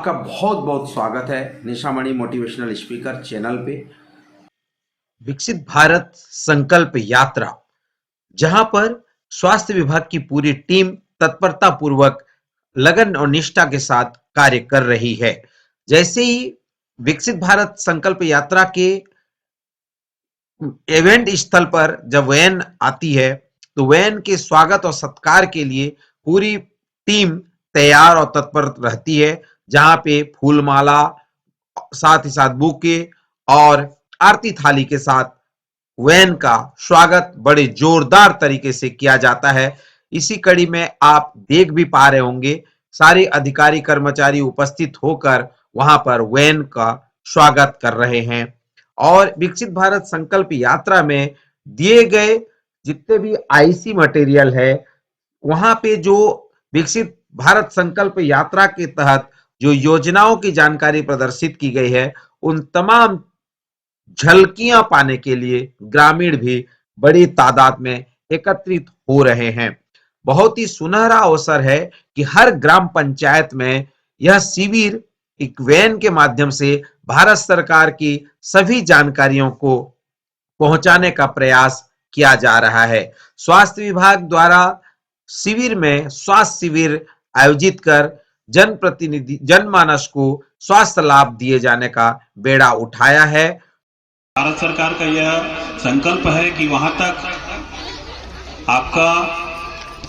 आपका बहुत बहुत स्वागत है निशामणि मोटिवेशनल स्पीकर चैनल पे। विकसित भारत संकल्प यात्रा, जहां पर स्वास्थ्य विभाग की पूरी टीम तत्परता पूर्वक लगन और निष्ठा के साथ कार्य कर रही है। जैसे ही विकसित भारत संकल्प यात्रा के इवेंट स्थल पर जब वैन आती है तो वैन के स्वागत और सत्कार के लिए पूरी टीम तैयार और तत्पर रहती है, जहां पे फूलमाला, साथ ही साथ बुके और आरती थाली के साथ वैन का स्वागत बड़े जोरदार तरीके से किया जाता है। इसी कड़ी में आप देख भी पा रहे होंगे, सारे अधिकारी कर्मचारी उपस्थित होकर वहां पर वैन का स्वागत कर रहे हैं। और विकसित भारत संकल्प यात्रा में दिए गए जितने भी आईसी मटेरियल है, वहां पे जो विकसित भारत संकल्प यात्रा के तहत जो योजनाओं की जानकारी प्रदर्शित की गई है, उन तमाम झलकियां पाने के लिए ग्रामीण भी बड़ी तादाद में एकत्रित हो रहे हैं। बहुत ही सुनहरा अवसर है कि हर ग्राम पंचायत में यह शिविर एक वैन के माध्यम से भारत सरकार की सभी जानकारियों को पहुंचाने का प्रयास किया जा रहा है। स्वास्थ्य विभाग द्वारा शिविर में स्वास्थ्य शिविर आयोजित कर जनप्रतिनिधि जनमानस को स्वास्थ्य लाभ दिए जाने का बेड़ा उठाया है। भारत सरकार का यह संकल्प है कि वहां तक आपका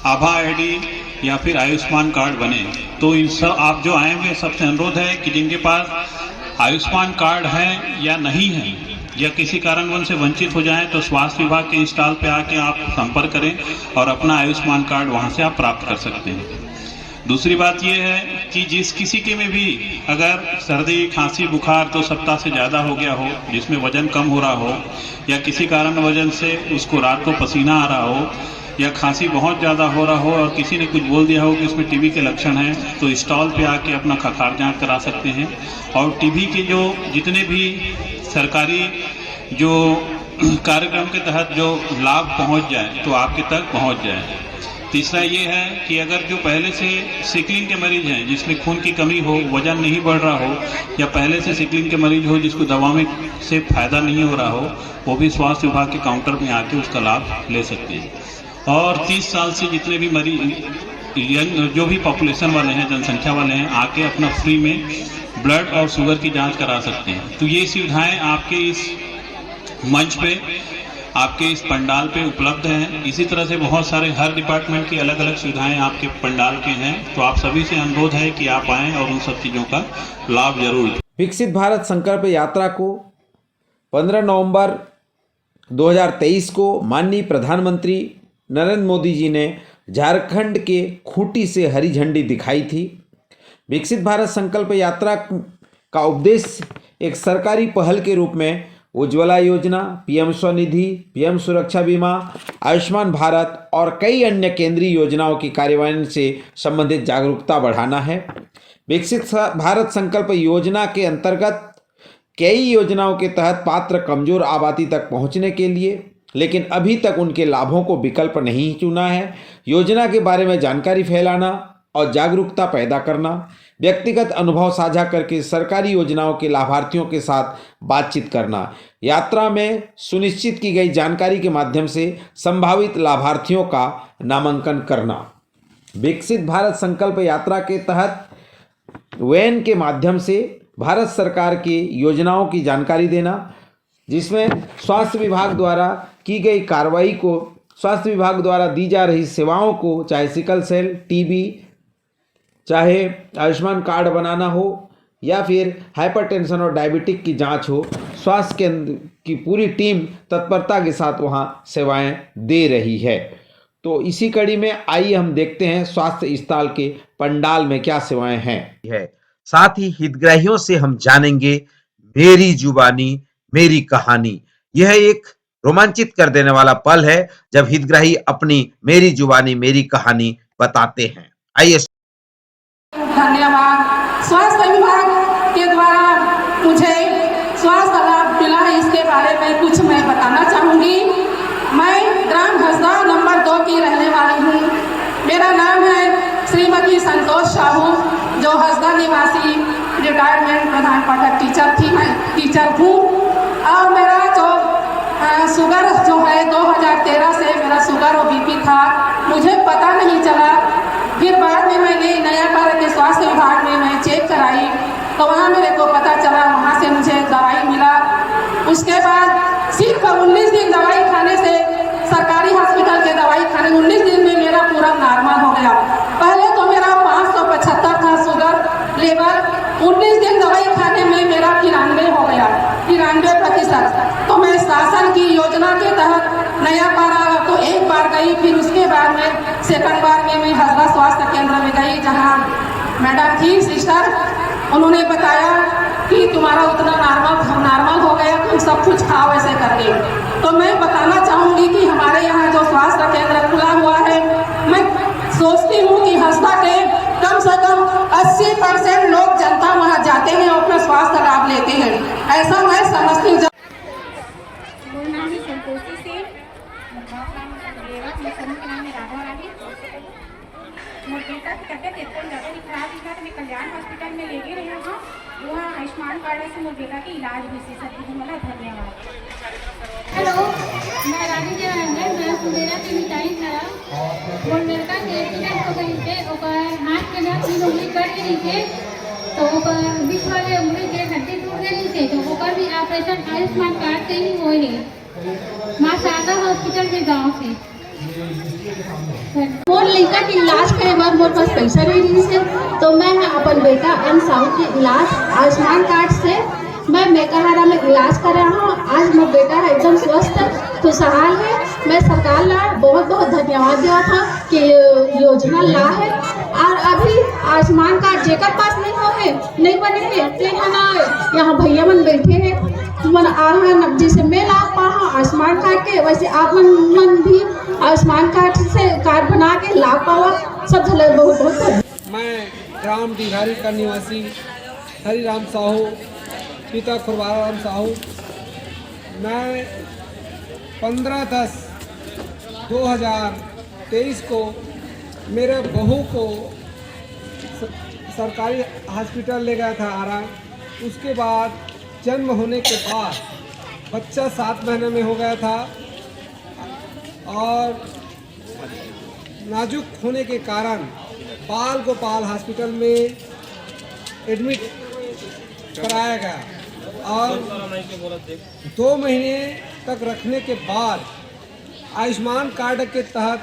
आभा आईडी या फिर आयुष्मान कार्ड बने। तो इन सब आप जो आए हुए सबसे अनुरोध है कि जिनके पास आयुष्मान कार्ड है या नहीं है या किसी कारणवश से वंचित हो जाएं, तो स्वास्थ्य विभाग के स्टॉल पे आके आप संपर्क करें और अपना आयुष्मान कार्ड वहां से आप प्राप्त कर सकते हैं। दूसरी बात यह है कि जिस किसी के में भी अगर सर्दी, खांसी, बुखार 2 सप्ताह से ज़्यादा हो गया हो, जिसमें वजन कम हो रहा हो या किसी कारण वजन से उसको रात को पसीना आ रहा हो या खांसी बहुत ज़्यादा हो रहा हो और किसी ने कुछ बोल दिया हो कि इसमें टीबी के लक्षण हैं, तो स्टॉल पे आके अपना खखार जांच करा सकते हैं। और टीबी के जो जितने भी सरकारी जो कार्यक्रम के तहत जो लाभ पहुँच जाए तो आपके तक पहुँच जाए। तीसरा ये है कि अगर जो पहले से सिकलिन के मरीज हैं, जिसमें खून की कमी हो, वजन नहीं बढ़ रहा हो, या पहले से सिकलिन के मरीज हो जिसको दवा में से फायदा नहीं हो रहा हो, वो भी स्वास्थ्य विभाग के काउंटर में आके उसका लाभ ले सकते हैं। और 30 साल से जितने भी मरीज यंग जो भी पॉपुलेशन वाले हैं, जनसंख्या वाले हैं, आके अपना फ्री में ब्लड और शुगर की जाँच करा सकते हैं। तो ये सुविधाएँ आपके इस मंच पे, आपके इस पंडाल पे उपलब्ध हैं। इसी तरह से बहुत सारे हर डिपार्टमेंट की अलग अलग सुविधाएं आपके पंडाल के हैं। तो आप सभी से अनुरोध है कि आप आएं और उन सब चीज़ों का लाभ जरूर। विकसित भारत संकल्प यात्रा को 15 नवंबर 2023 को माननीय प्रधानमंत्री नरेंद्र मोदी जी ने झारखंड के खूंटी से हरी झंडी दिखाई थी। विकसित भारत संकल्प यात्रा का उद्देश्य एक सरकारी पहल के रूप में उज्ज्वला योजना, पीएम स्वनिधि, पीएम सुरक्षा बीमा, आयुष्मान भारत और कई अन्य केंद्रीय योजनाओं की कार्यान्वयन से संबंधित जागरूकता बढ़ाना है। विकसित भारत संकल्प योजना के अंतर्गत कई योजनाओं के तहत पात्र कमजोर आबादी तक पहुंचने के लिए, लेकिन अभी तक उनके लाभों को विकल्प नहीं चुना है। योजना के बारे में जानकारी फैलाना और जागरूकता पैदा करना, व्यक्तिगत अनुभव साझा करके सरकारी योजनाओं के लाभार्थियों के साथ बातचीत करना, यात्रा में सुनिश्चित की गई जानकारी के माध्यम से संभावित लाभार्थियों का नामांकन करना। विकसित भारत संकल्प यात्रा के तहत वैन के माध्यम से भारत सरकार की योजनाओं की जानकारी देना, जिसमें स्वास्थ्य विभाग द्वारा की गई कार्रवाई को, स्वास्थ्य विभाग द्वारा दी जा रही सेवाओं को, चाहे सिकल सेल, टीबी, चाहे आयुष्मान कार्ड बनाना हो या फिर हाइपरटेंशन और डायबिटिक की जांच हो, स्वास्थ्य केंद्र की पूरी टीम तत्परता के साथ वहां सेवाएं दे रही है। तो इसी कड़ी में आइए हम देखते हैं स्वास्थ्य स्थल के पंडाल में क्या सेवाएं हैं। साथ ही हितग्राहियों से हम जानेंगे मेरी जुबानी मेरी कहानी। यह एक रोमांचित कर देने वाला पल है जब हितग्राही अपनी मेरी जुबानी मेरी कहानी बताते हैं। आइए। धन्यवाद। स्वास्थ्य विभाग के द्वारा मुझे स्वास्थ्य लाभ मिला है, इसके बारे में कुछ मैं बताना चाहूँगी। मैं ग्राम हसदा नंबर 2 की रहने वाली हूँ। मेरा नाम है श्रीमती संतोष साहू, जो हसदा निवासी रिटायरमेंट प्रधान पाठक टीचर थी, मैं टीचर हूँ। और मेरा जो शुगर जो है 2013 से मेरा शुगर और बीपी था, मुझे पता नहीं चला। फिर बाद में मैंने नयापाड़ा के स्वास्थ्य विभाग में मैं चेक कराई तो वहाँ मेरे को पता चला, वहाँ से मुझे दवाई मिला। उसके बाद सिर्फ 19 दिन दवाई खाने से, सरकारी हॉस्पिटल के दवाई खाने 19 दिन में मेरा पूरा नॉर्मल हो गया। पहले तो मेरा 575 था शुगर लेवल, 19 दिन दवाई खाने में मेरा 93 हो गया, 93%। तो मैं शासन की योजना के तहत नयापाड़ा तो एक बार गई, फिर उसके बाद में सेकंड बार में मैं हजरा स्वास्थ्य केंद्र में गई, जहाँ मैडम थी सिस्टर, उन्होंने बताया कि तुम्हारा उतना नॉर्मल हो गया, तुम सब कुछ खाओ ऐसे करके। तो मैं बताना चाहूँगी कि हमारे यहाँ जो स्वास्थ्य केंद्र खुला हुआ है, मैं सोचती हूँ कि हंसदा के कम से कम 80% लोग जनता वहाँ जाते हैं और अपना स्वास्थ्य लाभ लेते हैं, ऐसा मैं समझती हूँ। मेरा नाम है संतोषी सिंह, मोर बेटा की तबियत एकदम ज़्यादा ही खराब थी तो मैं कल्याण हॉस्पिटल में लेके रही हूँ। वहाँ आयुष्मान कार्ड से मोर बेटा के इलाज भी से सब मला धन्यवाद। हेलो, मैं रानी जयरंजन, मैं सुंदेरा की मिठाई खा मोर लड़का के एक्सीडेंट हो गई थे, हाथ के ना 3 उंगली कट गई थे, तो बीच वाले उंगली के हड्डी टूट गई थे, तो ओकर भी ऑपरेशन आयुष्मान कार्ड से ही हुए है, माँ शारदा हॉस्पिटल के गाँव से। मोर लड़का के इलाज करे बर मोर पास पैसा नहीं रही से, तो मैं अपन बेटा एम साहू के इलाज आयुष्मान कार्ड से मैं मेकाहारा में इलाज कर रहा हूँ। आज मोर बेटा है एकदम स्वस्थ खुशहाल है। मैं सरकार ला बहुत बहुत धन्यवाद दिया था कि योजना ला है, और अभी आयुष्मान कार्ड जेकर पास नहीं हो है नहीं बने है, यहाँ भैया मन बैठे हैं, तुमन आहन जैसे मैं लाभ पा आयुष्मान कार्ड के, वैसे आप मन भी आयुष्मान कार्ड से कार्ड बना के लाभ पावा। सब बहुत बहुत धन्यवाद। मैं ग्राम डिघारी का निवासी हरिराम साहू, पिता खुरवाराम साहू। मैं 15/10/2023 को मेरे बहू को सरकारी हॉस्पिटल ले गया था आरा। उसके बाद जन्म होने के बाद बच्चा 7 महीने में हो गया था और नाजुक होने के कारण बाल गोपाल हॉस्पिटल में एडमिट कराया गया और 2 महीने तक रखने के बाद आयुष्मान कार्ड के तहत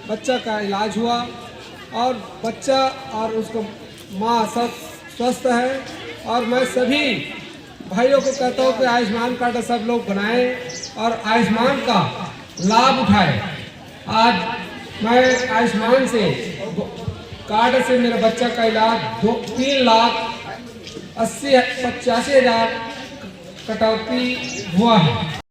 बच्चा का इलाज हुआ और बच्चा और उसको माँ सब स्वस्थ है। और मैं सभी भाइयों को कहता हूँ कि आयुष्मान कार्ड सब लोग बनाएं और आयुष्मान का लाभ उठाएं। आज मैं आयुष्मान से कार्ड से मेरे बच्चा का इलाज 3,80,85,000 कटौती हुआ है।